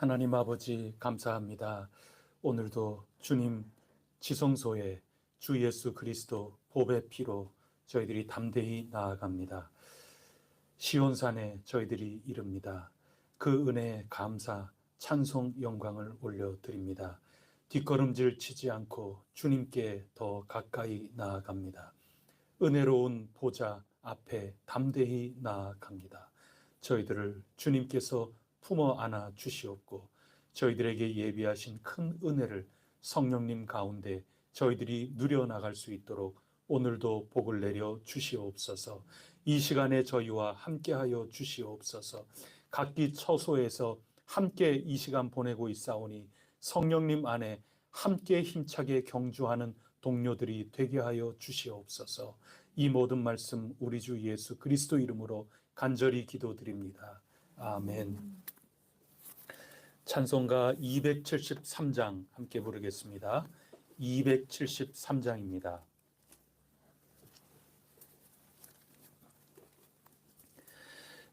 하나님 아버지 감사합니다. 오늘도 주님 지성소에 주 예수 그리스도 보배 피로 저희들이 담대히 나아갑니다. 시온산에 저희들이 이릅니다. 그 은혜에 감사, 찬송, 영광을 올려드립니다. 뒷걸음질 치지 않고 주님께 더 가까이 나아갑니다. 은혜로운 보좌 앞에 담대히 나아갑니다. 저희들을 주님께서 품어 안아 주시옵고 저희들에게 예비하신 큰 은혜를 성령님 가운데 저희들이 누려나갈 수 있도록 오늘도 복을 내려 주시옵소서. 이 시간에 저희와 함께하여 주시옵소서. 각기 처소에서 함께 이 시간 보내고 있사오니 성령님 안에 함께 힘차게 경주하는 동료들이 되게 하여 주시옵소서. 이 모든 말씀 우리 주 예수 그리스도 이름으로 간절히 기도드립니다. 아멘. 찬송가 273장 함께 부르겠습니다. 273장입니다.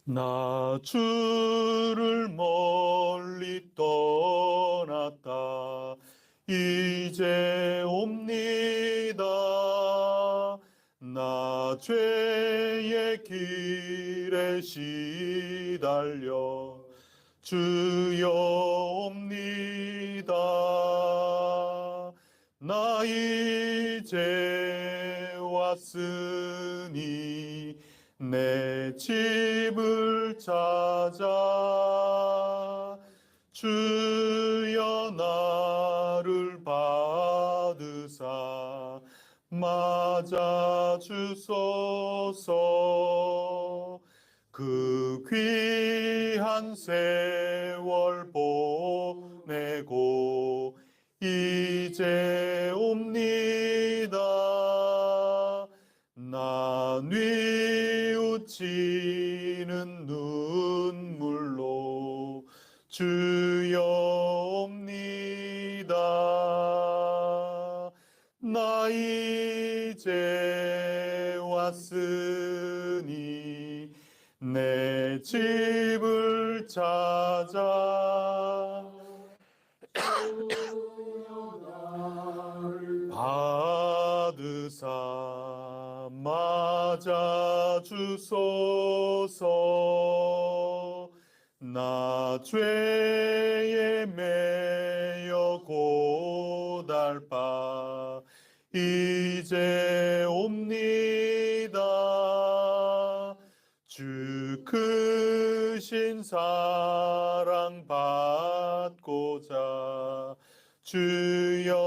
나 주를 멀리 떠났다 이제 옵니다. 나 죄의 길에 시달려 주여 옵니다. 나 이제 왔으니 내 집을 찾아 주여 나를 받으사 맞아 주소서. 그 귀한 세월 보내고 이제 옵니다. 나 뉘우치는 눈물로 주여 옵니다. 나 이제 왔으니 내 집을 찾아 주여 나를 받으사 맞아 주소서. 나 죄에 매여 고달파 이제 옵니다. 주 크신 사랑 받고자 주여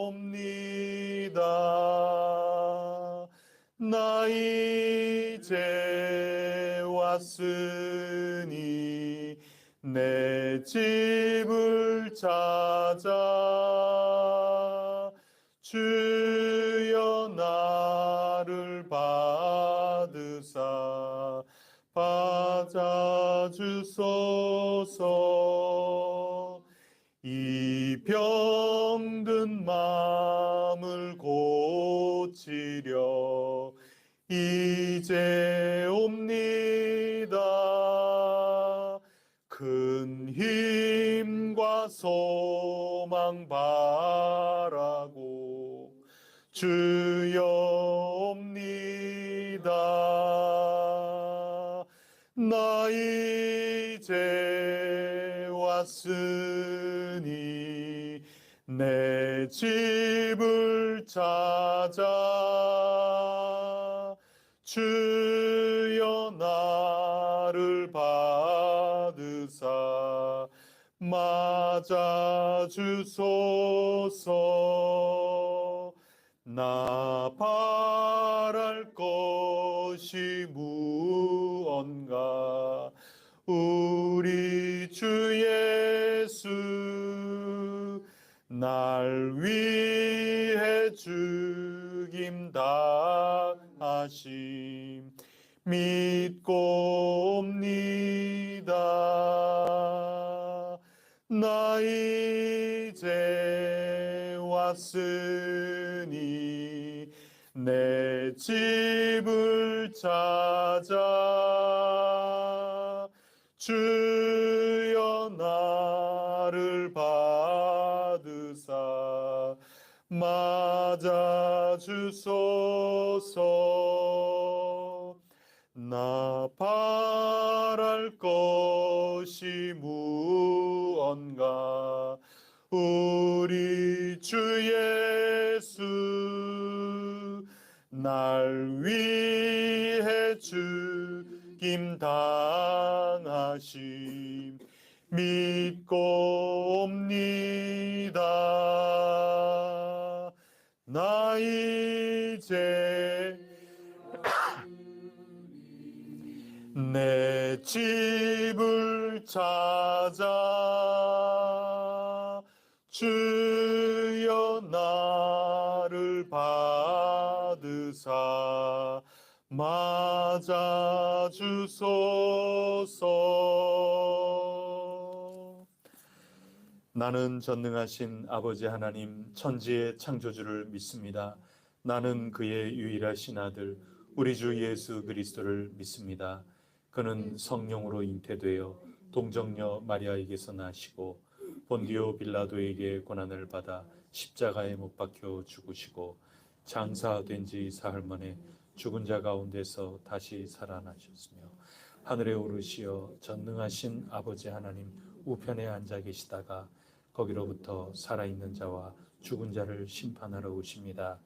옵니다. 나 이제 왔으니 내 집을 찾아 주여 나를 받으사 받아 주소서. 이 병든 마음을 고치려 이제 옵니다. 큰 힘과 소망 바라고 주여 옵니다. 나 이제 왔으니 내 집을 찾아 주여 나를 받으사 맞아 주소서. 나 바랄 것이 무언가 우리 주 예수 날 위해 죽임 당하심 믿고 옵니다. 나 이제 왔으니 내 집을 찾아 주여 나 주소서. 나 바랄 것이 무언가 우리 주 예수 날 위해 죽임 당하심 믿고 옵니다. 나 이제 내 집을 찾아 주여 나를 받으사 맞아 주소서. 나는 전능하신 아버지 하나님 천지의 창조주를 믿습니다. 나는 그의 유일하신 아들 우리 주 예수 그리스도를 믿습니다. 그는 성령으로 잉태되어 동정녀 마리아에게서 나시고 본디오 빌라도에게 고난을 받아 십자가에 못 박혀 죽으시고 장사된 지 사흘 만에 죽은 자 가운데서 다시 살아나셨으며 하늘에 오르시어 전능하신 아버지 하나님 우편에 앉아 계시다가 거기로부터 살아있는 자와 죽은 자를 심판하러 오십니다.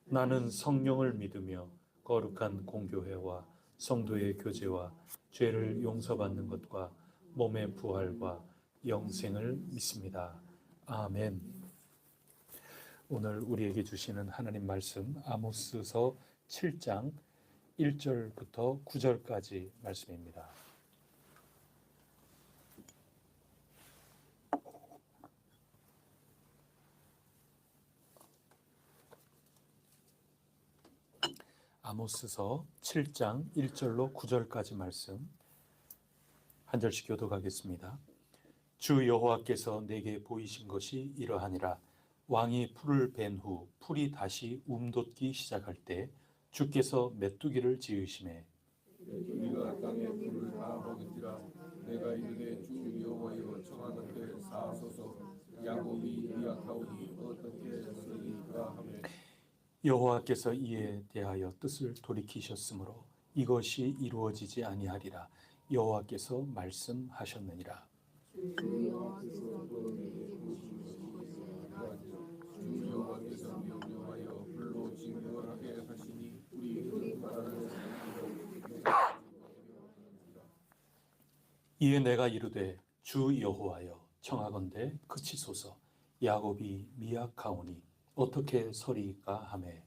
나는 성령을 믿으며 거룩한 공교회와 성도의 교제와 죄를 용서받는 것과 몸의 부활과 영생을 믿습니다. 아멘. 오늘 우리에게 주시는 하나님 말씀 아모스서 7장 1절부터 9절까지 말씀입니다. 아모스서 7장 1절로 9절까지 말씀 한 절씩 교독하겠습니다. 주 여호와께서 내게 보이신 것이 이러하니라. 왕이 풀을 벤 후 풀이 다시 움돋기 시작할 때 주께서 메뚜기를 지으시매 메뚜기가 땅에 풀을 다 먹은지라. 내가 이르되 주 여호와여 청하건대 사하소서. 야곱이 미약하오니 어떻게 쓰리까 하매 여호와께서 이에 대하여 뜻을 돌이키셨으므로 이것이 이루어지지 아니하리라. 여호와께서 말씀하셨느니라. 주 여호와께서 명령하여 불로 징벌하게 하시니 우리 그 바다를 이에 내가 이르되 주 여호와여 청하건대 그치소서. 야곱이 미약하오니 어떻게 서리까 하매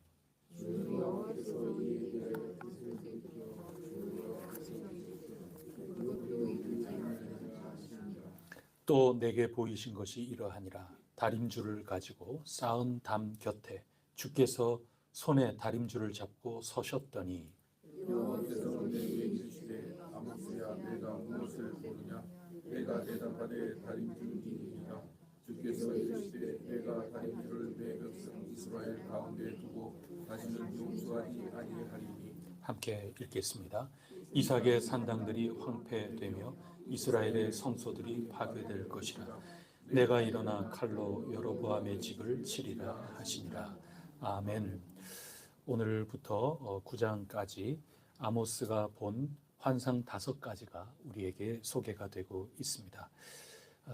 또 내게 보이신 것이 이러하니라. 다림줄을 가지고 쌓은 담 곁에 주께서 손에 다림줄을 잡고 서셨더니 여호와께서 내게 이르시되 아모스야 내가 무엇을 보느냐. 내가 대답하되 다림줄이니라. 주께서 이르시되 내가 다림줄을 내 백성 이스라엘 가운데 두고 다시는 용서하지 아니하리니. 함께 읽겠습니다. 이삭의 산당들이 황폐되며 이스라엘의 성소들이 파괴될 것이라. 내가 일어나 칼로 여로보암의 집을 치리라 하시니라. 아멘. 오늘부터 9장까지 아모스가 본 환상 5가지가 우리에게 소개가 되고 있습니다.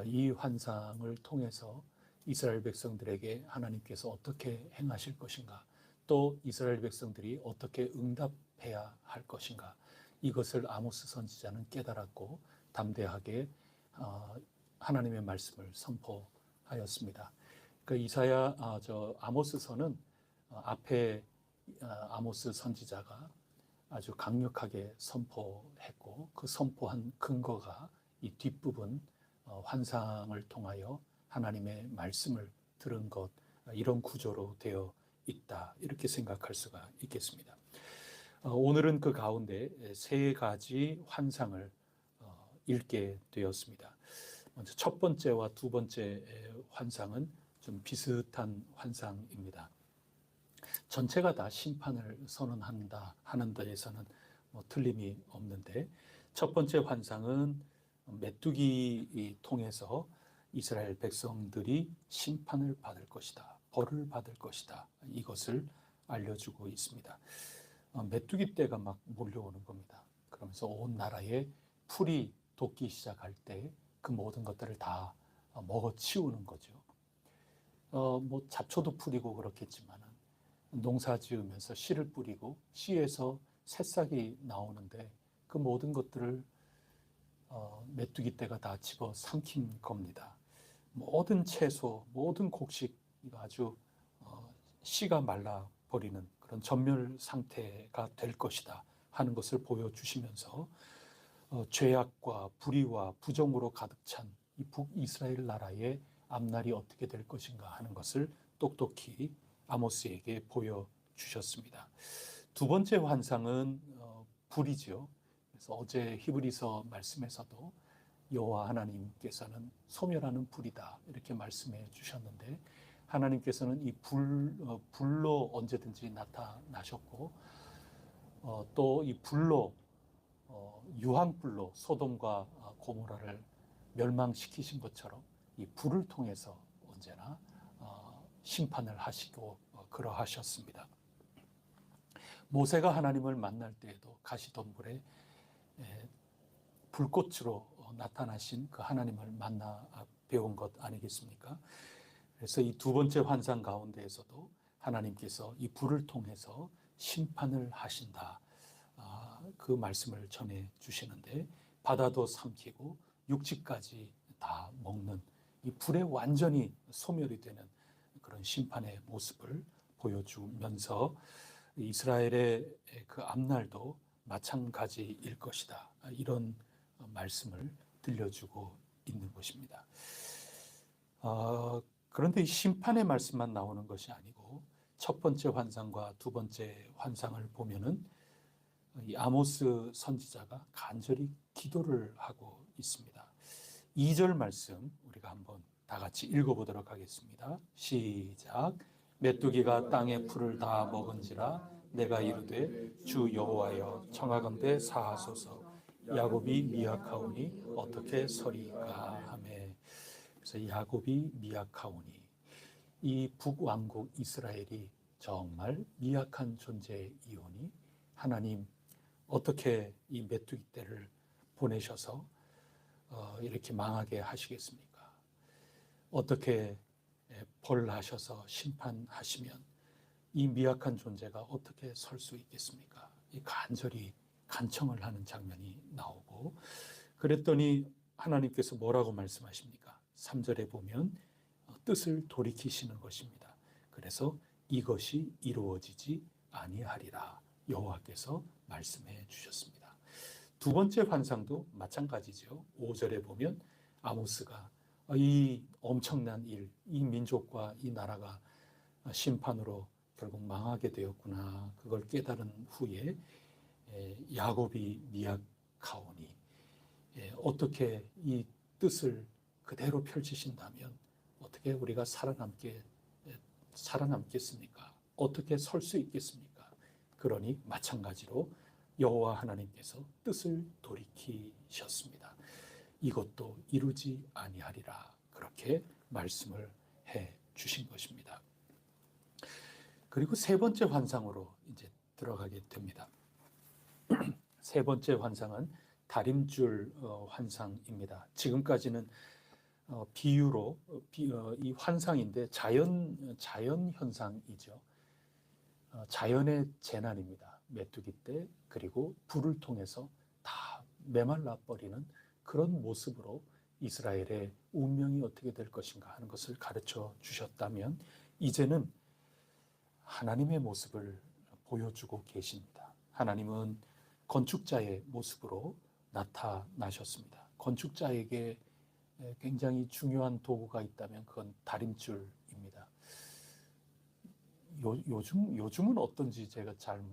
이 환상을 통해서 이스라엘 백성들에게 하나님께서 어떻게 행하실 것인가, 또 이스라엘 백성들이 어떻게 응답해야 할 것인가, 이것을 아모스 선지자는 깨달았고 담대하게 하나님의 말씀을 선포하였습니다. 아모스서는 앞에 아모스 선지자가 아주 강력하게 선포했고 그 선포한 근거가 이 뒷부분 환상을 통하여 하나님의 말씀을 들은 것, 이런 구조로 되어 있다, 이렇게 생각할 수가 있겠습니다. 오늘은 그 가운데 3가지 환상을 읽게 되었습니다. 먼저 첫 번째와 두 번째 환상은 좀 비슷한 환상입니다. 전체가 다 심판을 선언한다 하는 데에서는 틀림이 없는데, 첫 번째 환상은 메뚜기 통해서 이스라엘 백성들이 심판을 받을 것이다, 벌을 받을 것이다, 이것을 알려주고 있습니다. 메뚜기 떼가 막 몰려오는 겁니다. 그러면서 온 나라에 풀이 돋기 시작할 때 그 모든 것들을 다 먹어치우는 거죠. 뭐 잡초도 풀이고 그렇겠지만은 농사 지으면서 씨를 뿌리고 씨에서 새싹이 나오는데 그 모든 것들을 메뚜기 떼가 다 집어 삼킨 겁니다. 모든 채소, 모든 곡식 아주 씨가 말라 버리는 그런 전멸 상태가 될 것이다 하는 것을 보여주시면서 죄악과 불의와 부정으로 가득 찬 이 북이스라엘 나라의 앞날이 어떻게 될 것인가 하는 것을 똑똑히 아모스에게 보여주셨습니다. 두 번째 환상은 불이죠. 그래서 어제 히브리서 말씀에서도 여호와 하나님께서는 소멸하는 불이다 이렇게 말씀해 주셨는데 하나님께서는 이 불로 언제든지 나타나셨고 또 이 불로 유황불로 소돔과 고모라를 멸망시키신 것처럼 이 불을 통해서 언제나 심판을 하시고 그러하셨습니다. 모세가 하나님을 만날 때에도 가시덤불에 불꽃으로 나타나신 그 하나님을 만나 배운 것 아니겠습니까? 그래서 이 두 번째 환상 가운데에서도 하나님께서 이 불을 통해서 심판을 하신다. 그 말씀을 전해 주시는데 바다도 삼키고 육지까지 다 먹는 이 불에 완전히 소멸이 되는 그런 심판의 모습을 보여주면서 이스라엘의 그 앞날도 마찬가지일 것이다. 이런 말씀을 들려주고 있는 것입니다. 그런데 이 심판의 말씀만 나오는 것이 아니고 첫 번째 환상과 두 번째 환상을 보면은 이 아모스 선지자가 간절히 기도를 하고 있습니다. 2절 말씀 우리가 한번 다 같이 읽어보도록 하겠습니다. 시작. 메뚜기가 땅의 풀을 다 먹은지라 내가 이르되 주 여호와여 청하건대 사하소서 야곱이 미약하오니 어떻게 서리까 하매. 그래서 야곱이 미약하오니 이 북왕국 이스라엘이 정말 미약한 존재이오니 하나님 어떻게 이 메뚜기 떼를 보내셔서 이렇게 망하게 하시겠습니까? 어떻게 벌하셔서 심판하시면 이 미약한 존재가 어떻게 설 수 있겠습니까? 이 간절히 간청을 하는 장면이 나오고 그랬더니 하나님께서 뭐라고 말씀하십니까? 3절에 보면 뜻을 돌이키시는 것입니다. 그래서 이것이 이루어지지 아니하리라 여호와께서 말씀해 주셨습니다. 두 번째 환상도 마찬가지죠. 5절에 보면 아모스가 이 엄청난 일, 이 민족과 이 나라가 심판으로 결국 망하게 되었구나. 그걸 깨달은 후에 야곱이 미약하오니 어떻게 이 뜻을 그대로 펼치신다면 어떻게 우리가 살아남겠습니까? 어떻게 설 수 있겠습니까? 그러니 마찬가지로 여호와 하나님께서 뜻을 돌이키셨습니다. 이것도 이루지 아니하리라 그렇게 말씀을 해 주신 것입니다. 그리고 세 번째 환상으로 이제 들어가게 됩니다. 세 번째 환상은 다림줄 환상입니다. 지금까지는 비유로 이 환상인데 자연 현상이죠. 자연의 재난입니다. 메뚜기 떼 그리고 불을 통해서 다 메말라 버리는 그런 모습으로 이스라엘의 운명이 어떻게 될 것인가 하는 것을 가르쳐 주셨다면 이제는 하나님의 모습을 보여주고 계십니다. 하나님은 건축자의 모습으로 나타나셨습니다. 건축자에게 굉장히 중요한 도구가 있다면 그건 다림줄입니다. 요즘은 어떤지 제가 잘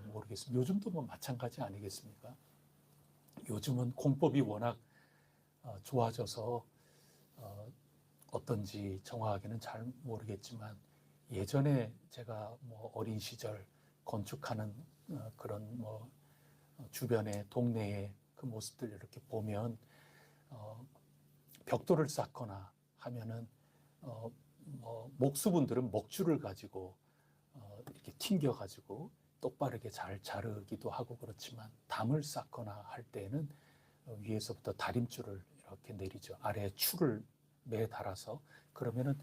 모르겠습니다. 요즘도 뭐 마찬가지 아니겠습니까? 요즘은 공법이 워낙 좋아져서 어떤지 정확하게는 잘 모르겠지만 예전에 제가 뭐 어린 시절 건축하는 그런 뭐 주변의 동네의 그 모습들 이렇게 보면 벽돌을 쌓거나 하면은 뭐 목수분들은 목줄을 가지고 이렇게 이렇게 튕겨가지고 똑바르게 잘 자르기도 하고 그렇지만 담을 쌓거나 할 때에는 위에서부터 다림줄을 이렇게 내리죠. 아래에 줄을 매달아서 그러면은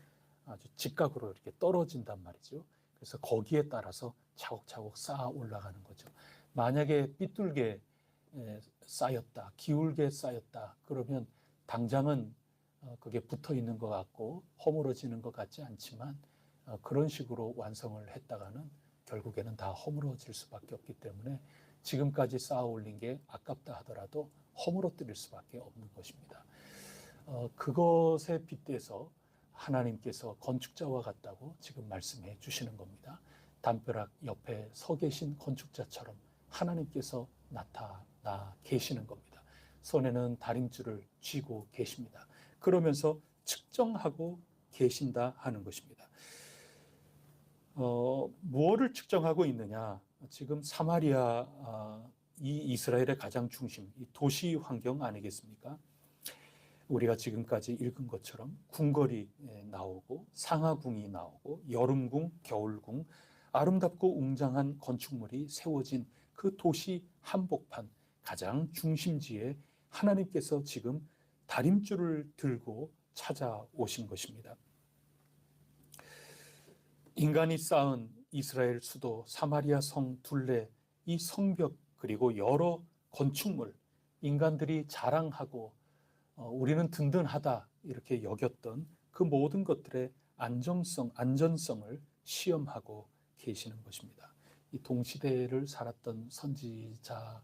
아주 직각으로 이렇게 떨어진단 말이죠. 그래서 거기에 따라서 차곡차곡 쌓아 올라가는 거죠. 만약에 삐뚤게 쌓였다, 기울게 쌓였다 그러면 당장은 그게 붙어 있는 것 같고 허물어지는 것 같지 않지만 그런 식으로 완성을 했다가는 결국에는 다 허물어질 수밖에 없기 때문에 지금까지 쌓아 올린 게 아깝다 하더라도 허물어뜨릴 수밖에 없는 것입니다. 그것에 빗대서 하나님께서 건축자와 같다고 지금 말씀해 주시는 겁니다. 담벼락 옆에 서 계신 건축자처럼 하나님께서 나타나 계시는 겁니다. 손에는 다림줄을 쥐고 계십니다. 그러면서 측정하고 계신다 하는 것입니다. 무엇을 측정하고 있느냐? 지금 사마리아 이 이스라엘의 가장 중심, 이 도시 환경 아니겠습니까? 우리가 지금까지 읽은 것처럼 궁궐이 나오고 상하궁이 나오고 여름궁, 겨울궁, 아름답고 웅장한 건축물이 세워진 그 도시 한복판 가장 중심지에 하나님께서 지금 다림줄을 들고 찾아오신 것입니다. 인간이 쌓은 이스라엘 수도 사마리아 성 둘레, 이 성벽 그리고 여러 건축물, 인간들이 자랑하고 우리는 든든하다 이렇게 여겼던 그 모든 것들의 안전성을 시험하고 계시는 것입니다. 이 동시대를 살았던 선지자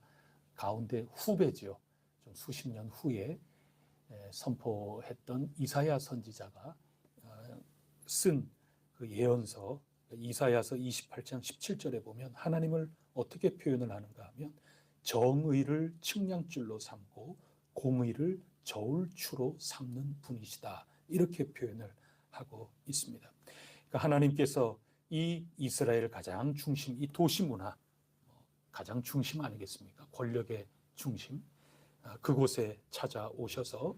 가운데 후배지요. 좀 수십 년 후에 선포했던 이사야 선지자가 쓴 그 예언서 이사야서 28장 17절에 보면 하나님을 어떻게 표현을 하는가 하면 정의를 측량줄로 삼고 공의를 저울추로 삼는 분이시다. 이렇게 표현을 하고 있습니다. 그러니까 하나님께서 이 이스라엘 가장 중심, 이 도시 문화, 가장 중심 아니겠습니까? 권력의 중심, 그곳에 찾아오셔서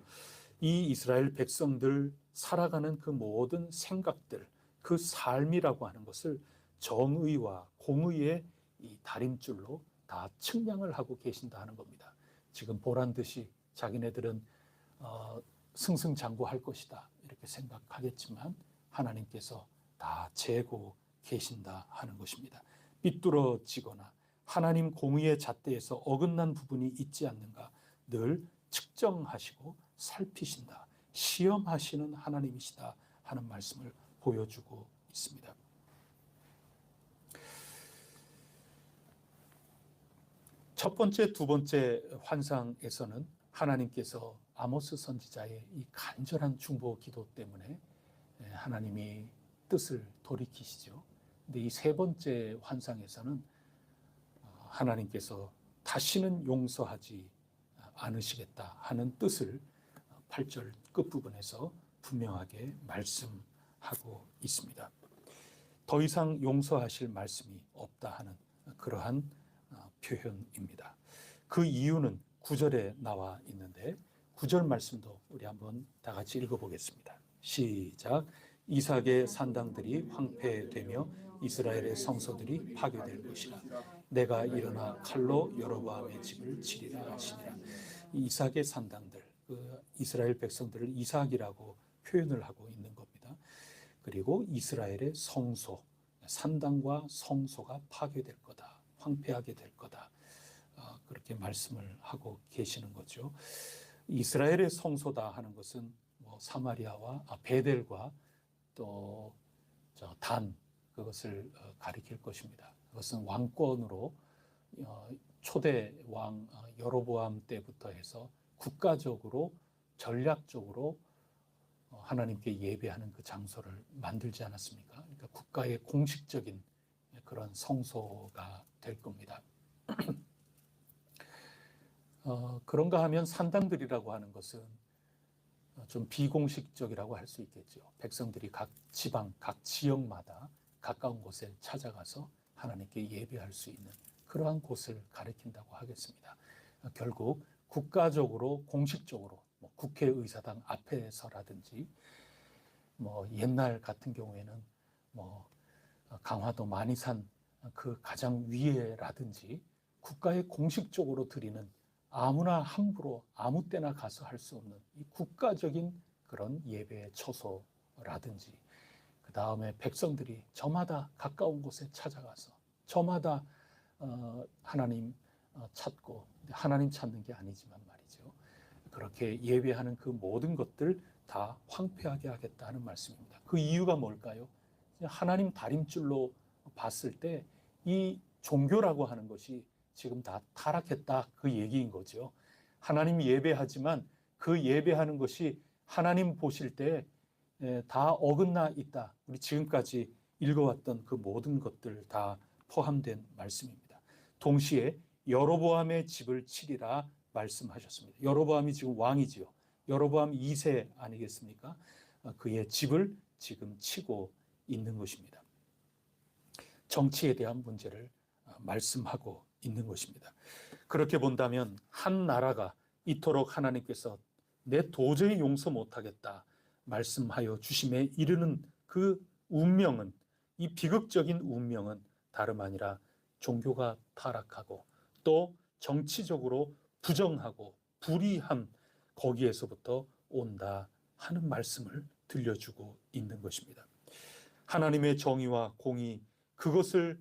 이 이스라엘 백성들 살아가는 그 모든 생각들, 그 삶이라고 하는 것을 정의와 공의의 이 다림줄로 다 측량을 하고 계신다 하는 겁니다. 지금 보란 듯이 자기네들은 승승장구할 것이다 이렇게 생각하겠지만 하나님께서 다 재고 계신다 하는 것입니다. 삐뚤어지거나 하나님 공의의 잣대에서 어긋난 부분이 있지 않는가 늘 측정하시고 살피신다, 시험하시는 하나님이시다 하는 말씀을 보여주고 있습니다. 첫 번째, 두 번째 환상에서는 하나님께서 아모스 선지자의 이 간절한 중보 기도 때문에 하나님이 뜻을 돌이키시죠. 근데 이 세 번째 환상에서는 하나님께서 다시는 용서하지 않으시겠다 하는 뜻을 8절 끝부분에서 분명하게 말씀하고 있습니다. 더 이상 용서하실 말씀이 없다 하는 그러한 표현입니다. 그 이유는 9절에 나와 있는데 9절 말씀도 우리 한번 다 같이 읽어보겠습니다. 시작. 이삭의 산당들이 황폐되며 이스라엘의 성소들이 파괴될 것이라. 내가 일어나 칼로 여로보암의 집을 치리라 하시니라. 이삭의 산당들, 그 이스라엘 백성들을 이삭이라고 표현을 하고 있는 겁니다. 그리고 이스라엘의 성소, 산당과 성소가 파괴될 거다, 황폐하게 될 거다. 그렇게 말씀을 하고 계시는 거죠. 이스라엘의 성소다 하는 것은 사마리아와 베델과 또 단 그것을 가리킬 것입니다. 그것은 왕권으로 초대 왕 여로보암 때부터 해서 국가적으로 전략적으로 하나님께 예배하는 그 장소를 만들지 않았습니까? 그러니까 국가의 공식적인 그런 성소가 될 겁니다. 그런가 하면 산당들이라고 하는 것은 좀 비공식적이라고 할 수 있겠죠. 백성들이 각 지방, 각 지역마다 가까운 곳에 찾아가서 하나님께 예배할 수 있는 그러한 곳을 가리킨다고 하겠습니다. 결국 국가적으로 공식적으로 국회의사당 앞에서라든지 옛날 같은 경우에는 강화도 마니산 그 가장 위에라든지 국가에 공식적으로 드리는 아무나 함부로 아무 때나 가서 할 수 없는 이 국가적인 그런 예배 처소라든지 그 다음에 백성들이 저마다 가까운 곳에 찾아가서 저마다 하나님 찾고 하나님 찾는 게 아니지만 말이죠. 그렇게 예배하는 그 모든 것들 다 황폐하게 하겠다 하는 말씀입니다. 그 이유가 뭘까요? 하나님 다림줄로 봤을 때 이 종교라고 하는 것이 지금 다 타락했다 그 얘기인 거죠. 하나님 예배하지만 그 예배하는 것이 하나님 보실 때 다 어긋나 있다. 우리 지금까지 읽어왔던 그 모든 것들 다 포함된 말씀입니다. 동시에 여로보암의 집을 치리라 말씀하셨습니다. 여로보암이 지금 왕이지요. 여로보암 2세 아니겠습니까? 그의 집을 지금 치고 있는 것입니다. 정치에 대한 문제를 말씀하고 있는 것입니다. 그렇게 본다면 한 나라가 이토록 하나님께서 내 도저히 용서 못하겠다 말씀하여 주심에 이르는 그 운명은, 이 비극적인 운명은 다름 아니라 종교가 타락하고 또 정치적으로 부정하고 불의함, 거기에서부터 온다 하는 말씀을 들려주고 있는 것입니다. 하나님의 정의와 공의, 그것을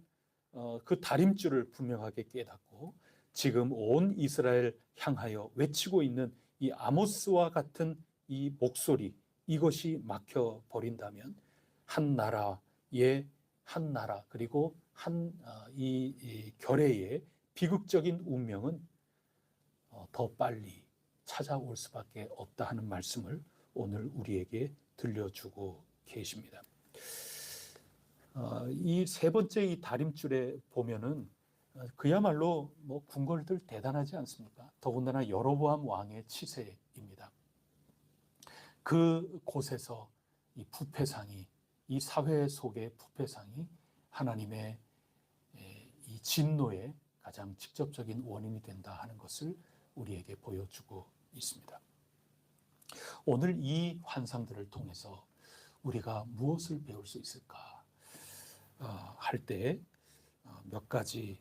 그 다림줄을 분명하게 깨닫고 지금 온 이스라엘 향하여 외치고 있는 이 아모스와 같은 이 목소리, 이것이 막혀 버린다면 한 나라의 한 나라 그리고 이 결의의 비극적인 운명은 더 빨리 찾아올 수밖에 없다 하는 말씀을 오늘 우리에게 들려주고 계십니다. 이 세 번째 이 다림줄에 보면은 그야말로 뭐 궁궐들 대단하지 않습니까? 더군다나 여로보암 왕의 치세입니다. 그 곳에서 이 부패상이, 이 사회 속의 부패상이 하나님의 이 진노의 가장 직접적인 원인이 된다 하는 것을 우리에게 보여주고 있습니다. 오늘 이 환상들을 통해서 우리가 무엇을 배울 수 있을까 할 때 몇 가지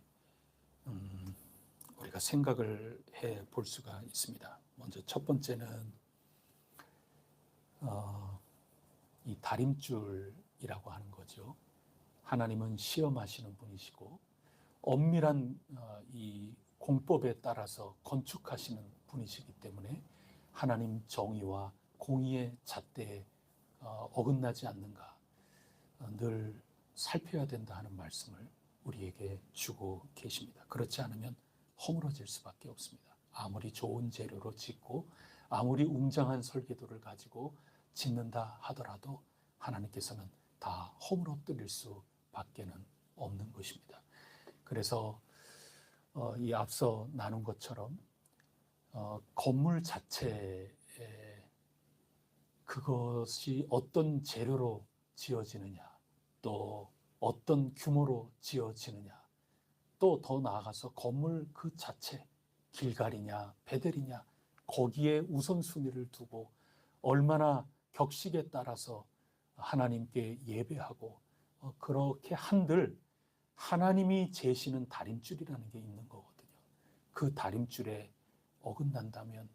우리가 생각을 해 볼 수가 있습니다. 먼저 첫 번째는 이 다림줄이라고 하는 거죠. 하나님은 시험하시는 분이시고 엄밀한 이 공법에 따라서 건축하시는 분이시기 때문에 하나님 정의와 공의의 잣대에 어긋나지 않는가 늘 살펴야 된다 하는 말씀을 우리에게 주고 계십니다. 그렇지 않으면 허물어질 수밖에 없습니다. 아무리 좋은 재료로 짓고 아무리 웅장한 설계도를 가지고 짓는다 하더라도 하나님께서는 다 허물어뜨릴 수밖에는 없는 것입니다. 그래서 이 앞서 나눈 것처럼 건물 자체에 그것이 어떤 재료로 지어지느냐, 또 어떤 규모로 지어지느냐, 또 더 나아가서 건물 그 자체, 길갈이냐 베델이냐, 거기에 우선순위를 두고 얼마나 격식에 따라서 하나님께 예배하고 그렇게 한들 하나님이 재시는 다림줄이라는 게 있는 거거든요. 그 다림줄에 어긋난다면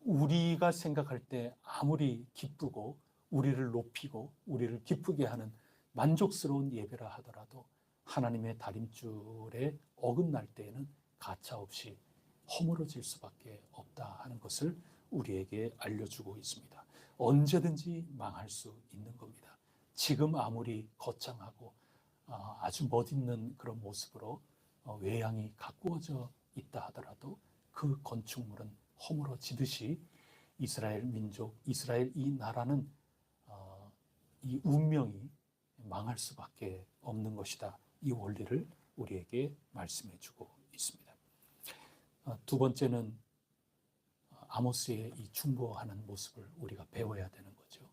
우리가 생각할 때 아무리 기쁘고 우리를 높이고 우리를 기쁘게 하는 만족스러운 예배라 하더라도 하나님의 다림줄에 어긋날 때에는 가차없이 허물어질 수밖에 없다 하는 것을 우리에게 알려주고 있습니다. 언제든지 망할 수 있는 겁니다. 지금 아무리 거창하고 아주 멋있는 그런 모습으로 외양이 가꾸어져 있다 하더라도 그 건축물은 허물어지듯이 이스라엘 민족, 이스라엘 이 나라는 이 운명이 망할 수밖에 없는 것이다. 이 원리를 우리에게 말씀해 주고 있습니다. 두 번째는 아모스의 이 중보하는 모습을 우리가 배워야 되는 거죠.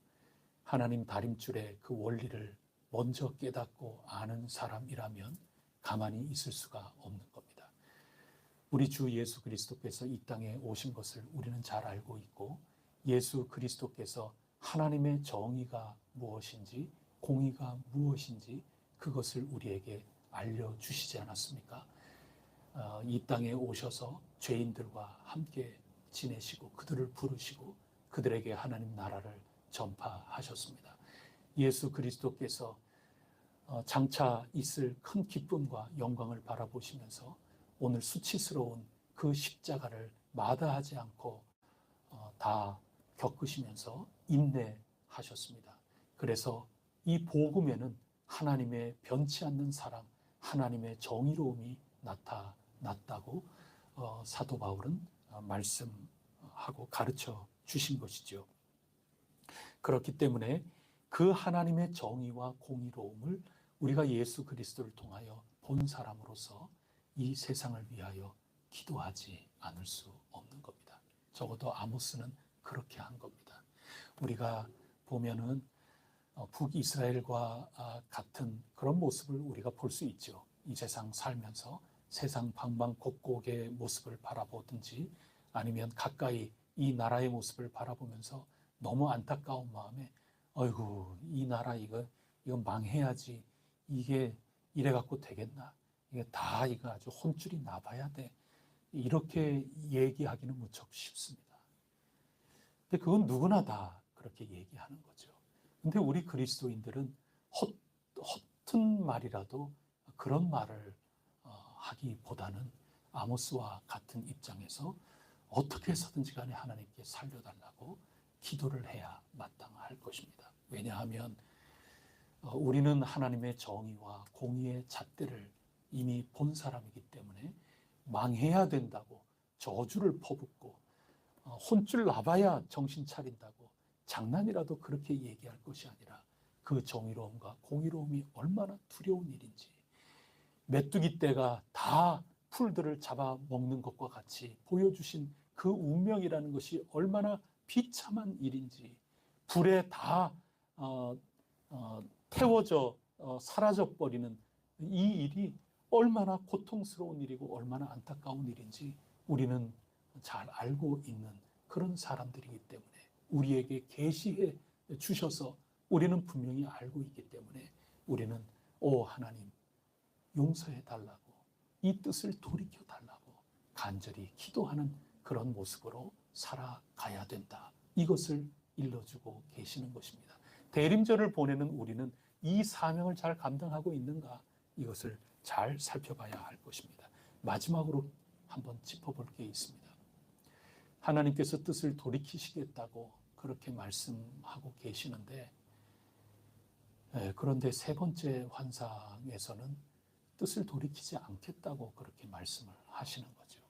하나님 다림줄의 그 원리를 먼저 깨닫고 아는 사람이라면 가만히 있을 수가 없는 겁니다. 우리 주 예수 그리스도께서 이 땅에 오신 것을 우리는 잘 알고 있고 예수 그리스도께서 하나님의 정의가 무엇인지 공의가 무엇인지 그것을 우리에게 알려주시지 않았습니까? 이 땅에 오셔서 죄인들과 함께 지내시고 그들을 부르시고 그들에게 하나님 나라를 전파하셨습니다. 예수 그리스도께서 장차 있을 큰 기쁨과 영광을 바라보시면서 오늘 수치스러운 그 십자가를 마다하지 않고 다 겪으시면서 인내하셨습니다. 그래서 이 복음에는 하나님의 변치 않는 사랑, 하나님의 정의로움이 나타났다고 사도 바울은 말씀하고 가르쳐 주신 것이죠. 그렇기 때문에 그 하나님의 정의와 공의로움을 우리가 예수 그리스도를 통하여 본 사람으로서 이 세상을 위하여 기도하지 않을 수 없는 겁니다. 적어도 아모스는 그렇게 한 겁니다. 우리가 보면은 북이스라엘과 같은 그런 모습을 우리가 볼 수 있죠. 이 세상 살면서 세상 방방곡곡의 모습을 바라보든지 아니면 가까이 이 나라의 모습을 바라보면서 너무 안타까운 마음에 어이구 이 나라 이거 망해야지, 이게 이래 갖고 되겠나, 이게 다 이거 아주 혼쭐이 나봐야 돼, 이렇게 얘기하기는 무척 쉽습니다. 근데 그건 누구나 다 그렇게 얘기하는 거죠. 근데 우리 그리스도인들은 허튼 말이라도 그런 말을 하기보다는 아모스와 같은 입장에서 어떻게 해서든지 간에 하나님께 살려달라고 기도를 해야 마땅할 것입니다. 왜냐하면 우리는 하나님의 정의와 공의의 잣대를 이미 본 사람이기 때문에 망해야 된다고 저주를 퍼붓고 혼쭐 나봐야 정신 차린다고 장난이라도 그렇게 얘기할 것이 아니라 그 정의로움과 공의로움이 얼마나 두려운 일인지, 메뚜기 떼가 다 풀들을 잡아먹는 것과 같이 보여주신 그 운명이라는 것이 얼마나 비참한 일인지, 불에 다 태워져 사라져버리는 이 일이 얼마나 고통스러운 일이고 얼마나 안타까운 일인지 우리는 잘 알고 있는 그런 사람들이기 때문에, 우리에게 계시해 주셔서 우리는 분명히 알고 있기 때문에 우리는 오 하나님 용서해 달라고, 이 뜻을 돌이켜 달라고 간절히 기도하는 그런 모습으로 살아가야 된다, 이것을 일러주고 계시는 것입니다. 대림절을 보내는 우리는 이 사명을 잘 감당하고 있는가, 이것을 잘 살펴봐야 할 것입니다. 마지막으로 한번 짚어볼 게 있습니다. 하나님께서 뜻을 돌이키시겠다고 그렇게 말씀하고 계시는데, 그런데 세 번째 환상에서는 뜻을 돌이키지 않겠다고 그렇게 말씀을 하시는 거죠.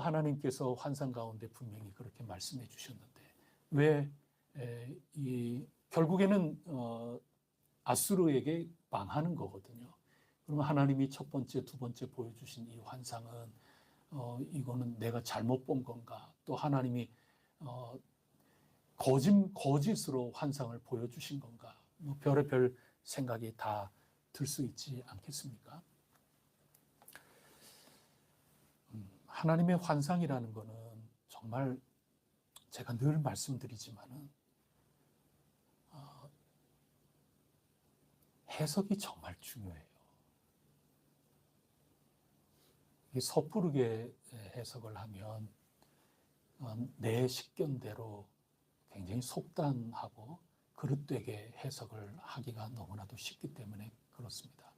하나님께서 환상 가운데 분명히 그렇게 말씀해 주셨는데 왜 결국에는 아수르에게 망하는 거거든요. 그러면 하나님이 첫 번째, 두 번째 보여주신 이 환상은 이거는 내가 잘못 본 건가? 또 하나님이 거짓으로 환상을 보여주신 건가? 뭐 별의별 생각이 다 들 수 있지 않겠습니까? 하나님의 환상이라는 거는 정말 제가 늘 말씀드리지만은 해석이 정말 중요해요. 섣부르게 해석을 하면 내 식견대로 굉장히 속단하고 그릇되게 해석을 하기가 너무나도 쉽기 때문에 그렇습니다.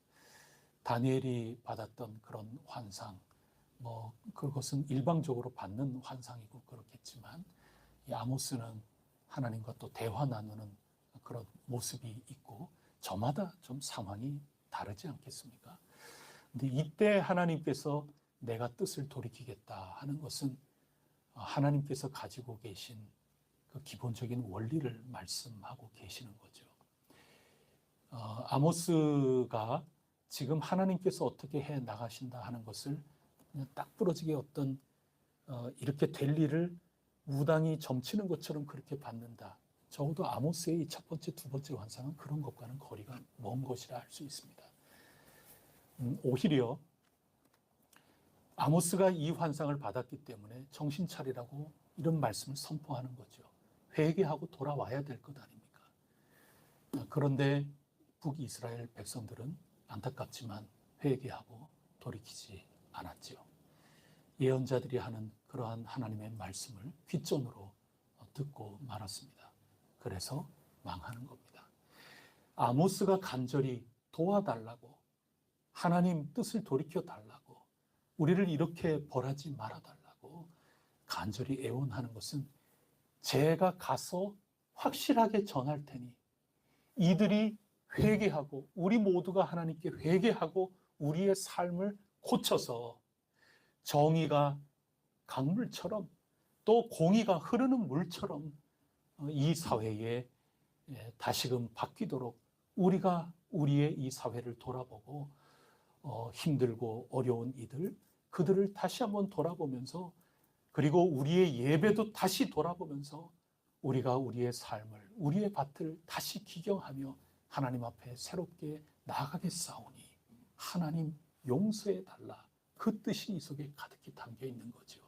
다니엘이 받았던 그런 환상, 그것은 일방적으로 받는 환상이고 그렇겠지만, 이 아모스는 하나님과 또 대화 나누는 그런 모습이 있고 저마다 좀 상황이 다르지 않겠습니까? 근데 이때 하나님께서 내가 뜻을 돌이키겠다 하는 것은 하나님께서 가지고 계신 그 기본적인 원리를 말씀하고 계시는 거죠. 아모스가 지금 하나님께서 어떻게 해 나가신다 하는 것을 그냥 딱 부러지게 어떤 이렇게 될 일을 무당이 점치는 것처럼 그렇게 받는다. 적어도 아모스의 첫 번째, 두 번째 환상은 그런 것과는 거리가 먼 것이라 할 수 있습니다. 오히려 아모스가 이 환상을 받았기 때문에 정신 차리라고 이런 말씀을 선포하는 거죠. 회개하고 돌아와야 될 것 아닙니까? 그런데 북이스라엘 백성들은 안타깝지만 회개하고 돌이키지 않았지요. 예언자들이 하는 그러한 하나님의 말씀을 귓전으로 듣고 말았습니다. 그래서 망하는 겁니다. 아모스가 간절히 도와달라고, 하나님 뜻을 돌이켜 달라고, 우리를 이렇게 벌하지 말아달라고 간절히 애원하는 것은 제가 가서 확실하게 전할 테니 이들이 회개하고 우리 모두가 하나님께 회개하고 우리의 삶을 고쳐서 정의가 강물처럼 또 공의가 흐르는 물처럼 이 사회에 다시금 바뀌도록 우리가 우리의 이 사회를 돌아보고 힘들고 어려운 그들을 다시 한번 돌아보면서, 그리고 우리의 예배도 다시 돌아보면서 우리가 우리의 삶을, 우리의 밭을 다시 기경하며 하나님 앞에 새롭게 나아가겠사오니 하나님 용서해 달라, 그 뜻이 이 속에 가득히 담겨 있는 거죠.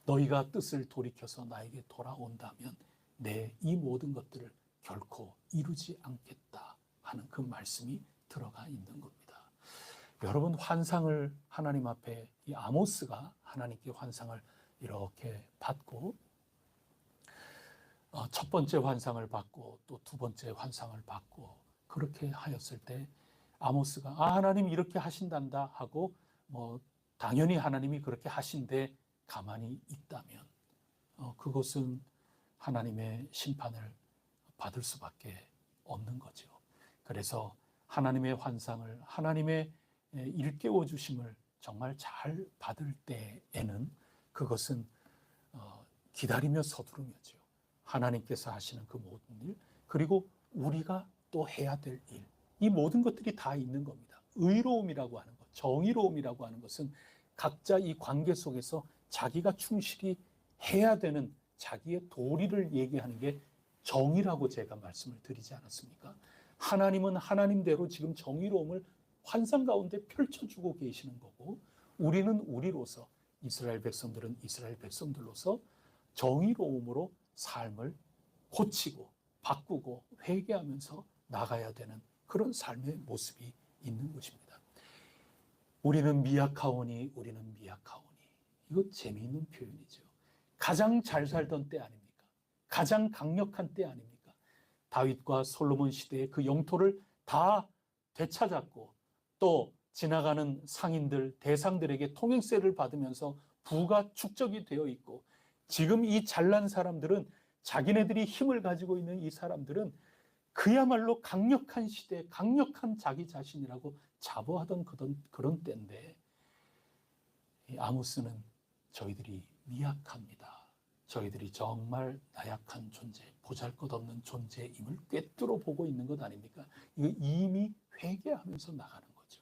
너희가 뜻을 돌이켜서 나에게 돌아온다면 내 이 모든 것들을 결코 이루지 않겠다 하는 그 말씀이 들어가 있는 겁니다. 여러분, 환상을 하나님 앞에, 이 아모스가 하나님께 환상을 이렇게 받고 첫 번째 환상을 받고 또 두 번째 환상을 받고 그렇게 하였을 때 아모스가 하나님 이렇게 하신단다 하고 당연히 하나님이 그렇게 하신데 가만히 있다면 그것은 하나님의 심판을 받을 수밖에 없는 거죠. 그래서 하나님의 환상을, 하나님의 일깨워 주심을 정말 잘 받을 때에는 그것은 기다리며 서두르며죠. 하나님께서 하시는 그 모든 일, 그리고 우리가 또 해야 될 일, 이 모든 것들이 다 있는 겁니다. 의로움이라고 하는 것, 정의로움이라고 하는 것은 각자 이 관계 속에서 자기가 충실히 해야 되는 자기의 도리를 얘기하는 게 정의라고 제가 말씀을 드리지 않았습니까? 하나님은 하나님대로 지금 정의로움을 환상 가운데 펼쳐주고 계시는 거고, 우리는 우리로서, 이스라엘 백성들은 이스라엘 백성들로서 정의로움으로 삶을 고치고 바꾸고 회개하면서 나가야 되는 그런 삶의 모습이 있는 것입니다. 우리는 미약하오니, 우리는 미약하오니. 이거 재미있는 표현이죠. 가장 잘 살던 때 아닙니까? 가장 강력한 때 아닙니까? 다윗과 솔로몬 시대의 그 영토를 다 되찾았고 또 지나가는 상인들, 대상들에게 통행세를 받으면서 부가 축적이 되어 있고, 지금 이 잘난 사람들은, 자기네들이 힘을 가지고 있는 이 사람들은 그야말로 강력한 시대, 강력한 자기 자신이라고 자부하던 그런 때인데, 아모스는 저희들이 미약합니다. 저희들이 정말 나약한 존재, 보잘것없는 존재임을 꿰뚫어 보고 있는 것 아닙니까? 이거 이미 회개하면서 나가는 거죠.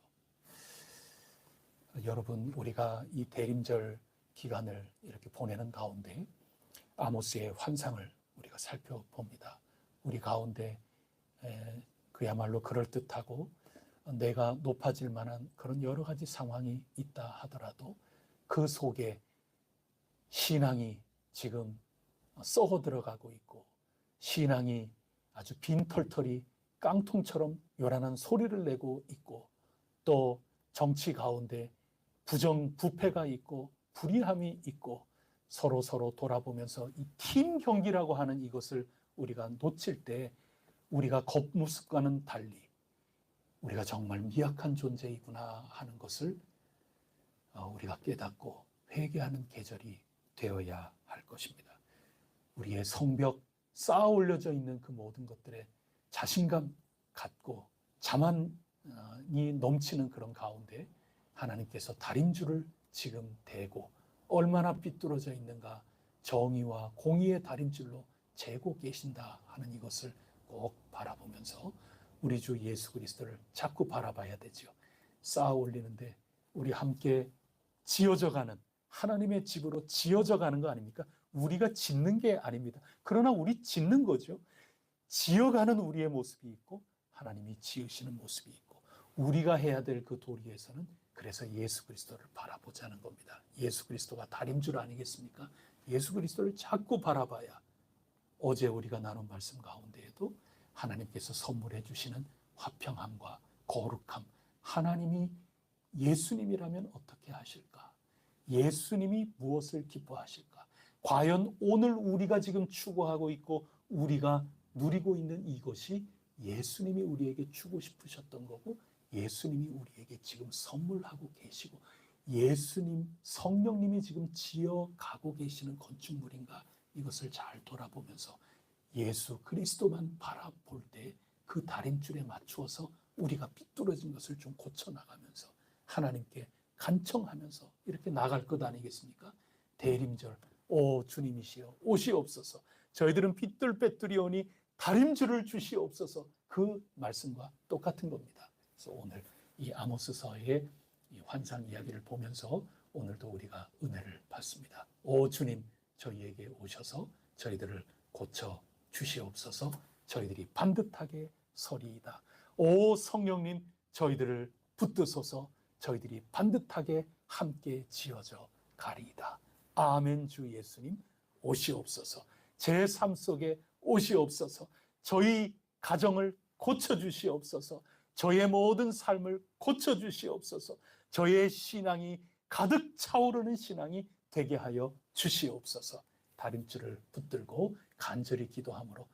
여러분, 우리가 이 대림절 기간을 이렇게 보내는 가운데 아모스의 환상을 우리가 살펴봅니다. 우리 가운데 그야말로 그럴듯하고 내가 높아질 만한 그런 여러 가지 상황이 있다 하더라도 그 속에 신앙이 지금 썩어 들어가고 있고, 신앙이 아주 빈털털이 깡통처럼 요란한 소리를 내고 있고, 또 정치 가운데 부정부패가 있고 불의함이 있고, 서로 돌아보면서 이 팀 경기라고 하는 이것을 우리가 놓칠 때 우리가 겉모습과는 달리 우리가 정말 미약한 존재이구나 하는 것을 우리가 깨닫고 회개하는 계절이 되어야 할 것입니다. 우리의 성벽 쌓아 올려져 있는 그 모든 것들에 자신감 갖고 자만이 넘치는 그런 가운데 하나님께서 다림줄을 지금 대고 얼마나 삐뚤어져 있는가, 정의와 공의의 다림줄로 재고 계신다 하는 이것을 꼭 바라보면서 우리 주 예수 그리스도를 자꾸 바라봐야 되죠. 쌓아 올리는데 우리 함께 지어져가는, 하나님의 집으로 지어져 가는 거 아닙니까? 우리가 짓는 게 아닙니다. 그러나 우리 짓는 거죠. 지어가는 우리의 모습이 있고 하나님이 지으시는 모습이 있고, 우리가 해야 될 그 도리에서는 그래서 예수 그리스도를 바라보자는 겁니다. 예수 그리스도가 다림줄 아니겠습니까? 예수 그리스도를 자꾸 바라봐야 어제 우리가 나눈 말씀 가운데에도 하나님께서 선물해 주시는 화평함과 거룩함, 하나님이 예수님이라면 어떻게 하실까? 예수님이 무엇을 기뻐하실까? 과연 오늘 우리가 지금 추구하고 있고 우리가 누리고 있는 이것이 예수님이 우리에게 주고 싶으셨던 거고 예수님이 우리에게 지금 선물하고 계시고 예수님, 성령님이 지금 지어가고 계시는 건축물인가? 이것을 잘 돌아보면서 예수 그리스도만 바라볼 때 그 다림줄에 맞추어서 우리가 삐뚤어진 것을 좀 고쳐나가면서 하나님께 간청하면서 이렇게 나갈 것 아니겠습니까? 대림절, 오 주님이시여 오시옵소서. 저희들은 삐뚤빼뚤이오니 다림줄을 주시옵소서. 그 말씀과 똑같은 겁니다. 그래서 오늘 이 아모스서의 이 환상 이야기를 보면서 오늘도 우리가 은혜를 받습니다. 오 주님, 저희에게 오셔서 저희들을 고쳐 주시옵소서. 저희들이 반듯하게 서리이다. 오 성령님, 저희들을 붙드소서. 저희들이 반듯하게 함께 지어져 가리이다. 아멘. 주 예수님 오시옵소서. 제 삶 속에 오시옵소서. 저희 가정을 고쳐주시옵소서. 저의 모든 삶을 고쳐주시옵소서. 저의 신앙이 가득 차오르는 신앙이 되게 하여 주시옵소서. 다림줄을 붙들고 간절히 기도함으로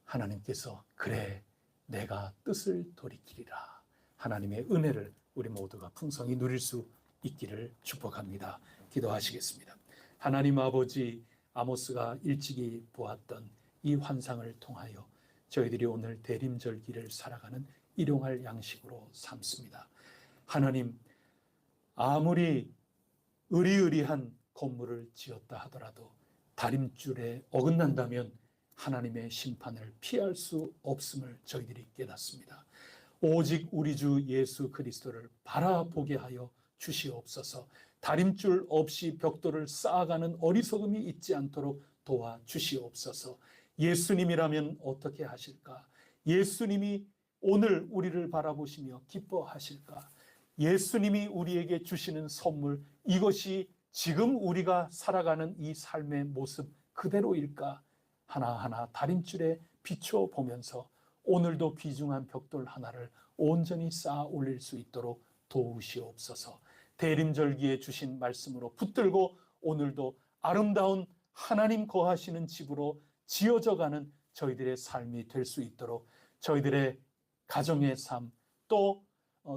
하나님께서 그래 내가 뜻을 돌이키리라. 하나님의 은혜를 우리 모두가 풍성히 누릴 수 있기를 축복합니다. 기도하시겠습니다. 하나님 아버지, 아모스가 일찍이 보았던 이 환상을 통하여 저희들이 오늘 대림절기를 살아가는 일용할 양식으로 삼습니다. 하나님, 아무리 의리의리한 건물을 지었다 하더라도 다림줄에 어긋난다면 하나님의 심판을 피할 수 없음을 저희들이 깨닫습니다. 오직 우리 주 예수 그리스도를 바라보게 하여 주시옵소서. 다림줄 없이 벽돌을 쌓아가는 어리석음이 있지 않도록 도와주시옵소서. 예수님이라면 어떻게 하실까? 예수님이 오늘 우리를 바라보시며 기뻐하실까? 예수님이 우리에게 주시는 선물, 이것이 지금 우리가 살아가는 이 삶의 모습 그대로일까? 하나하나 다림줄에 비춰 보면서 오늘도 귀중한 벽돌 하나를 온전히 쌓아 올릴 수 있도록 도우시옵소서. 대림절기에 주신 말씀으로 붙들고 오늘도 아름다운 하나님 거하시는 집으로 지어져가는 저희들의 삶이 될 수 있도록 저희들의 가정의 삶, 또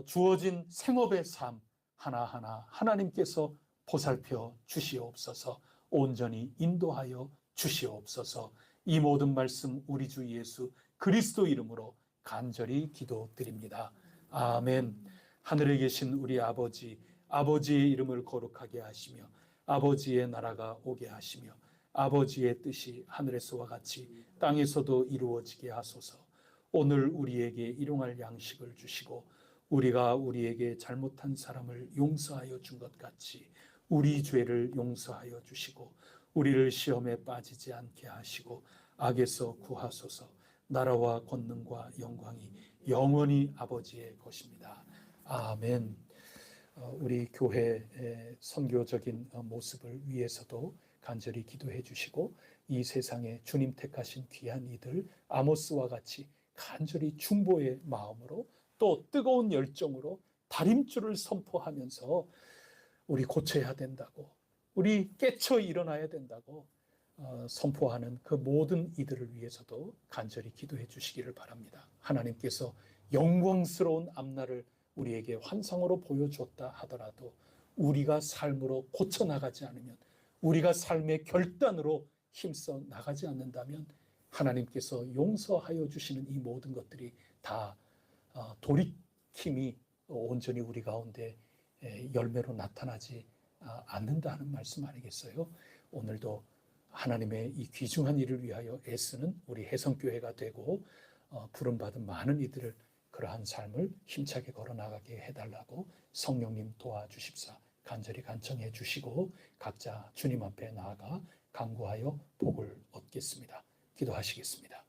주어진 생업의 삶 하나하나 하나님께서 보살펴 주시옵소서. 온전히 인도하여 주시옵소서. 이 모든 말씀 우리 주 예수 그리스도 이름으로 간절히 기도드립니다. 아멘. 하늘에 계신 우리 아버지, 아버지의 이름을 거룩하게 하시며 아버지의 나라가 오게 하시며 아버지의 뜻이 하늘에서와 같이 땅에서도 이루어지게 하소서. 오늘 우리에게 일용할 양식을 주시고 우리가 우리에게 잘못한 사람을 용서하여 준 것 같이 우리 죄를 용서하여 주시고 우리를 시험에 빠지지 않게 하시고 악에서 구하소서. 나라와 권능과 영광이 영원히 아버지의 것입니다. 아멘. 우리 교회의 선교적인 모습을 위해서도 간절히 기도해 주시고 이 세상에 주님 택하신 귀한 이들 아모스와 같이 간절히 중보의 마음으로 또 뜨거운 열정으로 다림줄을 선포하면서 우리 고쳐야 된다고, 우리 깨쳐 일어나야 된다고 선포하는 그 모든 이들을 위해서도 간절히 기도해 주시기를 바랍니다. 하나님께서 영광스러운 앞날을 우리에게 환상으로 보여줬다 하더라도 우리가 삶으로 고쳐나가지 않으면, 우리가 삶의 결단으로 힘써 나가지 않는다면 하나님께서 용서하여 주시는 이 모든 것들이 다 돌이킴이 온전히 우리 가운데 열매로 나타나지 않는다는 말씀 아니겠어요? 오늘도 하나님의 이 귀중한 일을 위하여 애쓰는 우리 혜성교회가 되고 부름받은 많은 이들을 그러한 삶을 힘차게 걸어나가게 해달라고 성령님 도와주십사 간절히 간청해 주시고 각자 주님 앞에 나아가 간구하여 복을 얻겠습니다. 기도하시겠습니다.